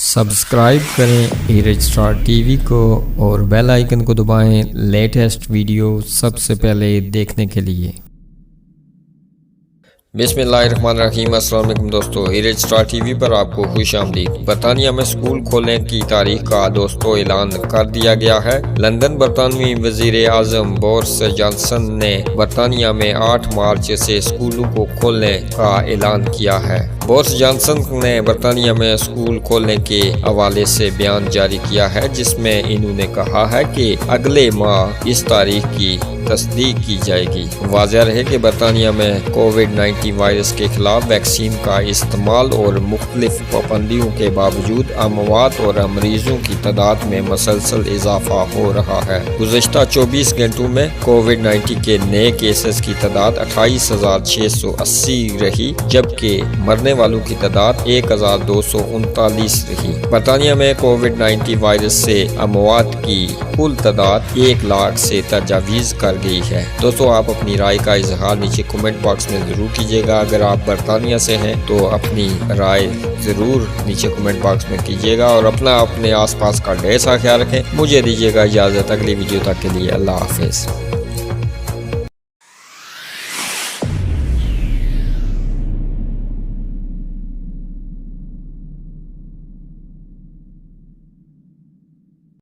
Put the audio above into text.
Subscribe کریں ایرج star T V کو اور بیل آئیکن کو دبائیں لیٹسٹ ویڈیو سب سے پہلے دیکھنے کے لیے۔ بسم اللہ الرحمن الرحیم۔ السلام علیکم دوستو، ایرج اسٹار ٹی وی پر آپ کو خوش آمدید۔ برطانیہ میں سکول کھولنے کی تاریخ کا دوستو اعلان کر دیا گیا ہے۔ لندن برطانوی وزیر اعظم بورس جانسن نے برطانیہ میں 8 مارچ سے سکولوں کو کھولنے کا اعلان کیا ہے۔ بورس جانسن نے برطانیہ میں سکول کھولنے کے حوالے سے بیان جاری کیا ہے، جس میں انہوں نے کہا ہے کہ اگلے ماہ اس تاریخ کی تصدیق کی جائے گی۔ واضح رہے کہ برطانیہ میں کووڈ-19 وائرس کے خلاف ویکسین کا استعمال اور مختلف پابندیوں کے باوجود اموات اور مریضوں کی تعداد میں مسلسل اضافہ ہو رہا ہے۔ گزشتہ 24 گھنٹوں میں کووڈ-19 کے نئے کیسز کی تعداد 28,680 رہی، جبکہ مرنے والوں کی تعداد 1,239 رہی۔ برطانیہ میں کووڈ-19 وائرس سے اموات کی کل تعداد 1 لاکھ سے تجاوز کر گئی ہے۔ دوستو، آپ اپنی رائے کا اظہار نیچے کمنٹ باکس میں ضرور کیجیے گا۔ اگر آپ برطانیہ سے ہیں تو اپنی رائے ضرور نیچے کمنٹ باکس میں کیجیے گا اور اپنے آس پاس کا ڈھیر سا خیال رکھیں۔ مجھے دیجیے گا اجازت، اگلی ویڈیو تک کے لیے اللہ حافظ۔